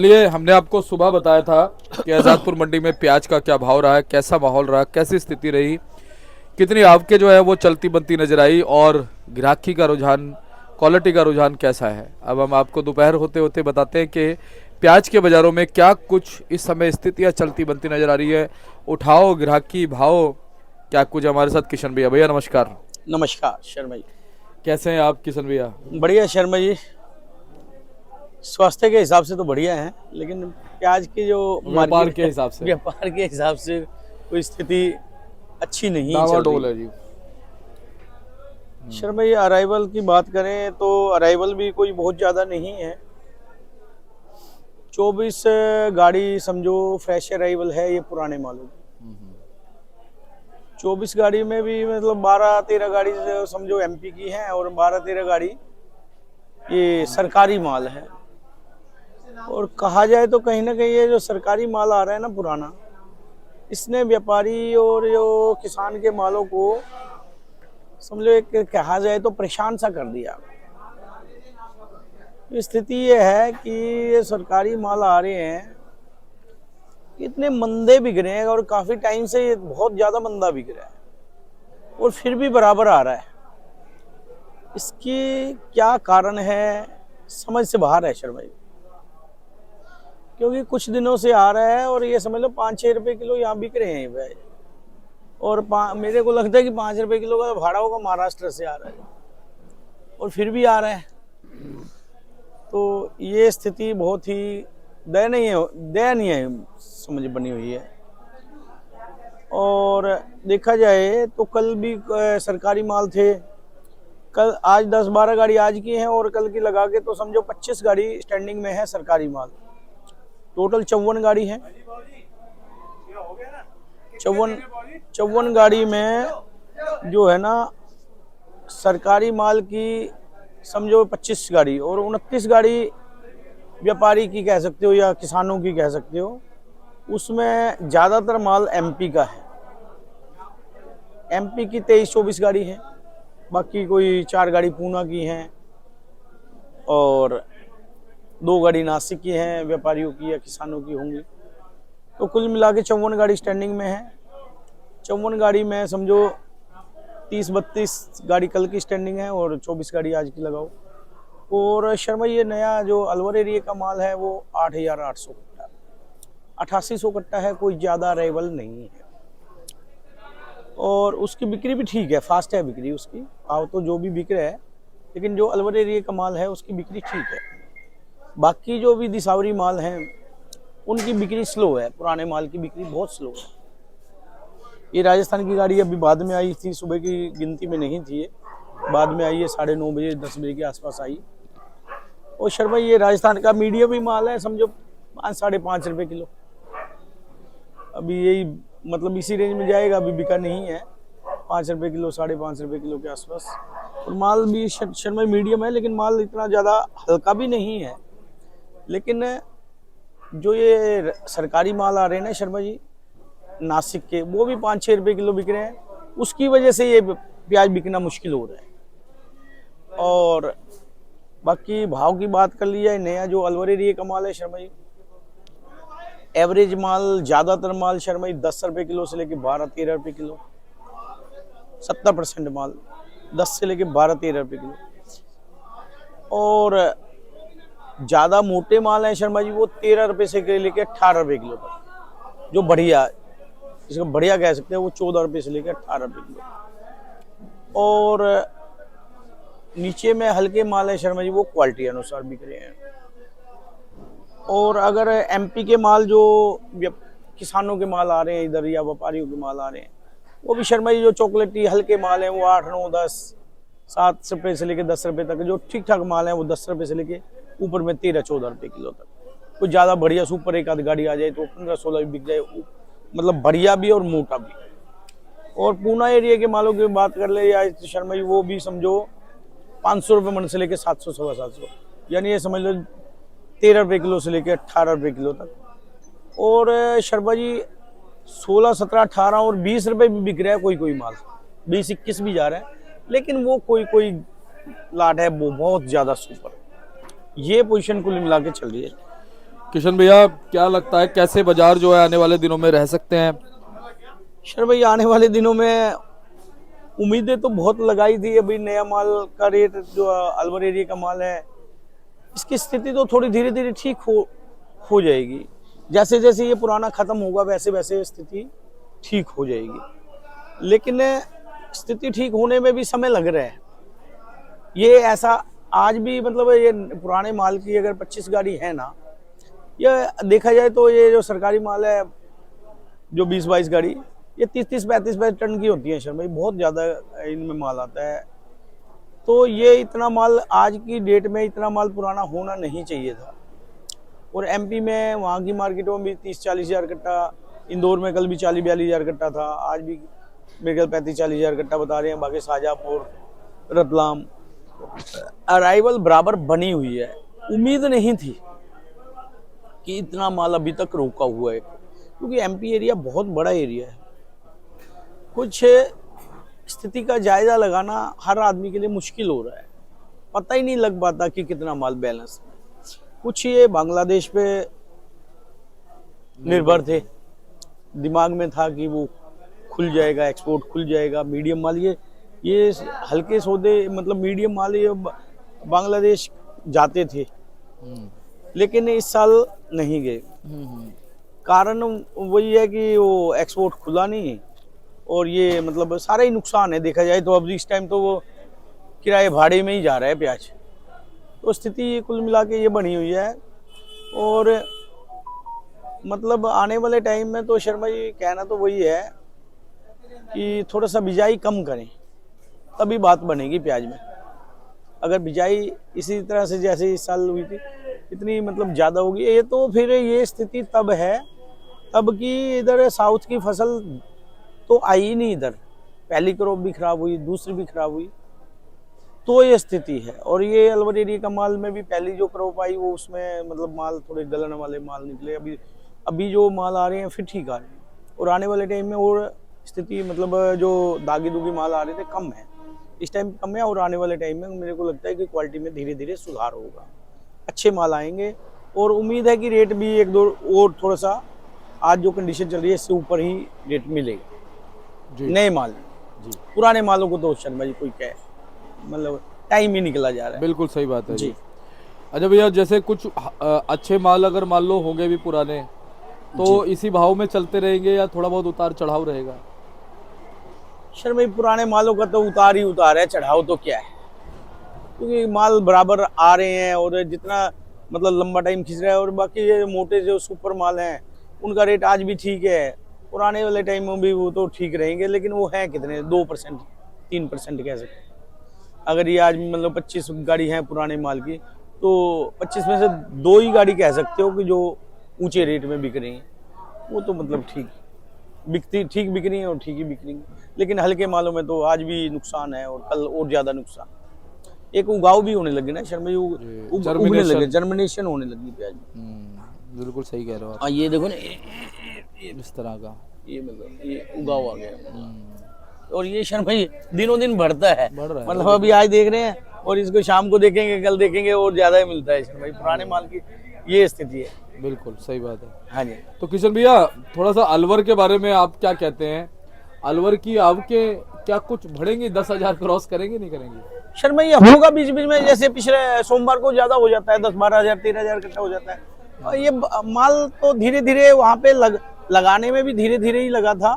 चलिए, हमने आपको सुबह बताया था कि आज़ादपुर मंडी में प्याज का क्या भाव रहा है, कैसा माहौल रहा, कैसी स्थिति रही, कितनी आवकें जो है वो चलती बनती नजर आई और ग्राहकी का रुझान, क्वालिटी का रुझान कैसा है। अब हम आपको दोपहर होते होते बताते हैं कि प्याज के बाज़ारों में क्या कुछ इस समय स्थितियाँ चलती बनती नजर आ रही है। उठाओ ग्राहकी भाव क्या कुछ। हमारे साथ किशन भैया। भैया नमस्कार। नमस्कार शर्मा जी। कैसे हैं आप किशन भैया? बढ़िया शर्मा जी। स्वास्थ्य के हिसाब से तो बढ़िया है, लेकिन प्याज की जो व्यापार के हिसाब से व्यापार के हिसाब से कोई स्थिति अच्छी नहीं चल डावाडोल रही है जी। शर्मा जी। अराइवल की बात करें तो अराइवल भी कोई बहुत ज़्यादा नहीं है। 24 गाड़ी समझो फ्रेश अराइवल है, ये पुराने मालों की। 24 गाड़ी में भी मतलब 12-13 गाड़ी समझो एमपी की है और 12-13 गाड़ी ये सरकारी माल है। और कहा जाए तो कहीं ना कहीं ये जो सरकारी माल आ रहा है ना पुराना, इसने व्यापारी और जो किसान के मालों को समझो एक कहा जाए तो परेशान सा कर दिया। स्थिति ये है कि ये सरकारी माल आ रहे हैं, इतने मंदे बिक रहे हैं और काफ़ी टाइम से ये बहुत ज़्यादा मंदा बिक रहा है और फिर भी बराबर आ रहा है। इसकी क्या कारण है समझ से बाहर है शर्मा जी। क्योंकि कुछ दिनों से आ रहा है और ये समझ लो 5-6 रुपए किलो यहाँ बिक रहे हैं भाई। और मेरे को लगता है कि 5 रुपए किलो का भाड़ा होगा, महाराष्ट्र से आ रहा है और फिर भी आ रहा है। तो ये स्थिति बहुत ही दयनीय समझ बनी हुई है। और देखा जाए तो कल भी सरकारी माल थे। कल आज 10-12 गाड़ी आज की हैं और कल की लगा के तो समझो 25 गाड़ी स्टैंडिंग में है सरकारी माल। टोटल 54 गाड़ी है। 54 गाड़ी में जो है ना सरकारी माल की समझो 25 गाड़ी और 29 गाड़ी व्यापारी की कह सकते हो या किसानों की कह सकते हो। उसमें ज़्यादातर माल एमपी का है। एमपी की 23-24 गाड़ी है, बाकी कोई 4 गाड़ी पूना की हैं और 2 गाड़ी नासिक की हैं, व्यापारियों की या किसानों की होंगी। तो कुल मिला के 54 गाड़ी स्टैंडिंग में है। 54 गाड़ी में समझो 30-32 गाड़ी कल की स्टैंडिंग है और 24 गाड़ी आज की लगाओ। और शर्मा ये नया जो अलवर एरिया का माल है वो 8,800 कट्टा, 8800 कट्टा है, कोई ज़्यादा अराइवल नहीं है। और उसकी बिक्री भी ठीक है, फास्ट है बिक्री उसकी। भाव तो जो भी बिक रहा है, लेकिन जो अलवर एरिया का माल है उसकी बिक्री ठीक है। बाकी जो भी दिसावरी माल हैं उनकी बिक्री स्लो है, पुराने माल की बिक्री बहुत स्लो है। ये राजस्थान की गाड़ी अभी बाद में आई थी, सुबह की गिनती में नहीं थी, ये बाद में आई है, 9:30 बजे 10 बजे के आसपास आई। और शर्मा ये राजस्थान का मीडियम ही माल है, समझो 5-5.5 रुपये किलो। अभी यही मतलब इसी रेंज में जाएगा, अभी बिका नहीं है। 5 रुपये किलो, 5.5 रुपये किलो के आसपास। और माल भी शर्मा मीडियम है, लेकिन माल इतना ज़्यादा हल्का भी नहीं है। लेकिन जो ये सरकारी माल आ रहे हैं ना शर्मा जी नासिक के, वो भी 5-6 रुपये किलो बिक रहे हैं। उसकी वजह से ये प्याज बिकना मुश्किल हो रहा है। और बाकी भाव की बात कर ली जाए, नया जो अलवर एरिया का माल है शर्मा जी, एवरेज माल ज़्यादातर माल शर्मा जी 10 रुपये किलो से लेके 12-13 रुपये किलो। 70% माल 10 से लेके 12-13 रुपये किलो। और ज़्यादा मोटे माल है शर्मा जी वो 13 रुपये से लेके 18 रुपये किलो तक। जो बढ़िया, इसको बढ़िया कह सकते हैं, वो 14 रुपये से लेकर 18 रुपये किलो। और नीचे में हल्के माल है शर्मा जी वो क्वालिटी अनुसार बिक रहे हैं। और अगर एमपी के माल जो किसानों के माल आ रहे हैं इधर या व्यापारियों के माल आ रहे हैं, वो भी शर्मा जी जो चॉकलेटी हल्के माल हैं वो 8-9-10 7 रुपये से लेकर 10 रुपये तक। जो ठीक ठाक माल है वो 10 रुपये से लेके ऊपर में 13-14 रुपये किलो तक। कुछ ज़्यादा बढ़िया सुपर एक आध गाड़ी आ जाए तो 15-16 भी बिक जाए, मतलब बढ़िया भी और मोटा भी। और पूना एरिया के मालों की बात कर ले या शर्मा जी, वो भी समझो 500 रुपये मन से लेके 700-750, यानी ये समझ लो 13 रुपये किलो से लेके 18 रुपये किलो तक। और शर्मा जी 16, 17, 18 और 20 रुपये भी बिक रहा है कोई माल, 20-21 भी जा रहा है। लेकिन वो कोई लाट है वो बहुत ज़्यादा सुपर। ये पोजीशन कुल मिला के चल रही है। किशन भैया क्या लगता है कैसे बाजार जो है आने वाले दिनों में रह सकते हैं? शर भाई आने वाले दिनों में उम्मीदें तो बहुत लगाई थी। अभी नया माल का रेट जो अलवर एरिया का माल है, इसकी स्थिति तो थोड़ी धीरे धीरे ठीक हो जाएगी। जैसे जैसे ये पुराना खत्म होगा वैसे वैसे स्थिति ठीक हो जाएगी, लेकिन स्थिति ठीक होने में भी समय लग रहा है। ये ऐसा आज भी मतलब ये पुराने माल की अगर 25 गाड़ी है ना, ये देखा जाए तो ये जो सरकारी माल है जो 20-22 गाड़ी, ये 30-30 35-35 टन की होती है शर्मा भाई, बहुत ज़्यादा इनमें माल आता है। तो ये इतना माल आज की डेट में इतना माल पुराना होना नहीं चाहिए था। और एमपी में वहाँ की मार्केटों में भी 30-40 हज़ार कट्टा, इंदौर में कल भी 40-42 हज़ार कट्टा था, आज भी मेरे ख्याल 35-40 हज़ार कट्टा बता रहे हैं। बाकी शाहजहाँपुर, रतलाम अराइवल बराबर बनी हुई है। उम्मीद नहीं थी कि इतना माल अभी तक रोका हुआ है, क्योंकि एमपी एरिया बहुत बड़ा एरिया है। कुछ स्थिति का जायजा लगाना हर आदमी के लिए मुश्किल हो रहा है, पता ही नहीं लग पाता कि कितना माल बैलेंस में। कुछ ये बांग्लादेश पे निर्भर थे, दिमाग में था कि वो खुल जाएगा, एक्सपोर्ट खुल जाएगा, मीडियम माल ये हल्के सौदे मतलब मीडियम माल ये बांग्लादेश जाते थे, लेकिन इस साल नहीं गए। कारण वही है कि वो एक्सपोर्ट खुला नहीं, और ये मतलब सारा ही नुकसान है देखा जाए तो। अब इस टाइम तो वो किराए भाड़े में ही जा रहा है प्याज। तो स्थिति कुल मिला के ये बनी हुई है। और मतलब आने वाले टाइम में तो शर्मा जी कहना तो वही है कि थोड़ा सा बिजाई कम करें, तभी बात बनेगी प्याज में। अगर बिजाई इसी तरह से जैसे इस साल हुई थी इतनी मतलब ज़्यादा होगी, ये तो फिर ये स्थिति तब है तब कि इधर साउथ की फसल तो आई ही नहीं इधर, पहली क्रॉप भी खराब हुई, दूसरी भी खराब हुई, तो ये स्थिति है। और ये अलवर एरिया का माल में भी पहली जो क्रॉप आई वो उसमें मतलब माल थोड़े गलन वाले माल निकले। अभी जो माल आ रहे हैं फिर ठीक आ रहे हैं, और आने वाले टाइम में और स्थिति मतलब जो दागी दुगी माल आ रहे थे कम है, इस टाइम कम है। और आने वाले टाइम में मेरे को लगता है कि क्वालिटी में धीरे धीरे सुधार होगा, अच्छे माल आएंगे। और उम्मीद है कि रेट भी एक दो और थोड़ा सा आज जो कंडीशन चल रही है इससे ऊपर ही रेट मिलेगा नए माल जी। पुराने मालों को तो शर्मा जी कोई कहे मतलब टाइम ही निकला जा रहा है। बिल्कुल सही बात है जी। अच्छा भैया, जैसे कुछ अच्छे माल अगर मान लो होंगे भी पुराने, तो इसी भाव में चलते रहेंगे या थोड़ा बहुत उतार चढ़ाव रहेगा? शर्मा जी पुराने मालों का तो उतार ही उतार है, चढ़ाव तो क्या है, क्योंकि माल बराबर आ रहे हैं और जितना मतलब लंबा टाइम खींच रहा है। और बाकी ये मोटे जो सुपर माल हैं उनका रेट आज भी ठीक है, पुराने वाले टाइम में भी वो तो ठीक रहेंगे, लेकिन वो है कितने 2% 3% कह सकते। अगर ये आज मतलब 25 गाड़ी हैं पुराने माल की, तो 25 में से 2 ही गाड़ी कह सकते हो कि जो ऊंचे रेट में बिक रही हैं, वो तो मतलब ठीक बिक रही हैं और ठीक ही बिक रही हैं। लेकिन हल्के मालों में तो आज भी नुकसान है और कल और ज़्यादा नुकसान। एक उगाव भी होने लगे ना शर्मा जी, उगने लगे, जर्मिनेशन होने लगी प्याज। बिल्कुल सही कह रहे हो आप। ये देखो ना इस तरह का ये मतलब ये उगाव आ गया। और ये शर्मा जी दिनों दिन बढ़ता है, मतलब अभी आज देख रहे हैं और इसको शाम को देखेंगे, कल देखेंगे और ज्यादा ही मिलता है शर्मा जी। पुराने माल की ये स्थिति है। बिल्कुल सही बात है। हाँ जी। तो किशन भैया थोड़ा सा अलवर के बारे में आप क्या कहते हैं? अलवर की आपके क्या कुछ बढ़ेंगी, 10,000 क्रॉस करेंगे नहीं करेंगे? शर्मा ये होगा बीच बीच में, जैसे पिछले सोमवार को ज्यादा हो जाता है, 10-12 हज़ार 13 हज़ार इकट्ठा हो जाता है। और ये माल तो धीरे धीरे वहाँ पे लगाने में भी धीरे धीरे ही लगा था,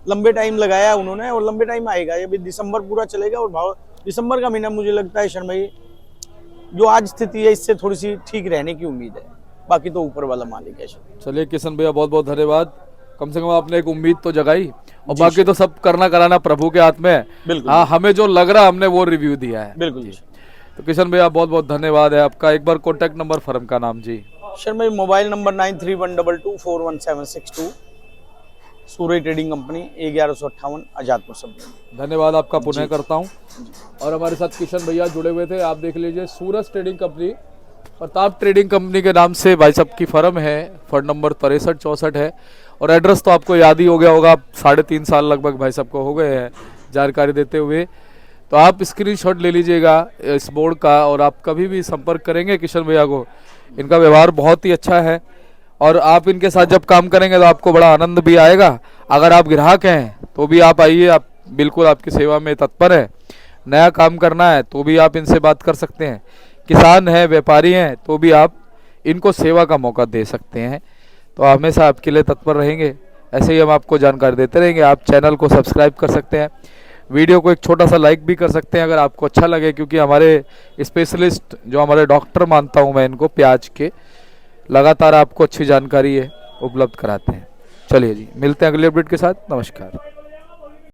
लंबे टाइम लगाया उन्होंने और लंबे टाइम आएगा। ये भी दिसंबर पूरा चलेगा और भाव दिसंबर का महीना मुझे लगता है शर्मा जी जो आज स्थिति है इससे थोड़ी सी ठीक रहने की उम्मीद है, बाकी तो ऊपर वाला मालिक है। चलिए किशन भैया बहुत बहुत धन्यवाद, कम से कम आपने एक उम्मीद तो जगाई, और बाकी तो सब करना कराना प्रभु के हाथ में है। हाँ, हमें जो लग रहा हमने वो रिव्यू दिया है। बिल्कुल। तो किशन भैया बहुत बहुत धन्यवाद है आपका। एक बार कॉन्टैक्ट नंबर, फर्म का नाम जी? शर्मा जी मोबाइल नंबर 9312241762, सूर्य ट्रेडिंग कंपनी, 1158 आजादपुर सब। धन्यवाद आपका पुनः करता हूँ। और हमारे साथ किशन भैया जुड़े हुए थे, आप देख लीजिए Suraj trading company, Pratap trading company के नाम से भाई साहब की फर्म है। फर्म नंबर 6364 है और एड्रेस तो आपको याद ही हो गया होगा, 3.5 साल लगभग भाई साहब को हो गए हैं जानकारी देते हुए। तो आप स्क्रीनशॉट ले लीजिएगा इस बोर्ड का और आप कभी भी संपर्क करेंगे किशन भैया को, इनका व्यवहार बहुत ही अच्छा है। और आप इनके साथ जब काम करेंगे तो आपको बड़ा आनंद भी आएगा। अगर आप ग्राहक हैं तो भी आप आइए, आप बिल्कुल आपकी सेवा में तत्पर है। नया काम करना है तो भी आप इनसे बात कर सकते हैं। किसान हैं, व्यापारी हैं, तो भी आप इनको सेवा का मौका दे सकते हैं। तो हमेशा आपके लिए तत्पर रहेंगे। ऐसे ही हम आपको जानकारी देते रहेंगे। आप चैनल को सब्सक्राइब कर सकते हैं, वीडियो को एक छोटा सा लाइक भी कर सकते हैं अगर आपको अच्छा लगे, क्योंकि हमारे स्पेशलिस्ट जो हमारे डॉक्टर मानता हूं मैं इनको प्याज के, लगातार आपको अच्छी जानकारी है उपलब्ध कराते हैं। चलिए जी, मिलते हैं अगले अपडेट के साथ। नमस्कार।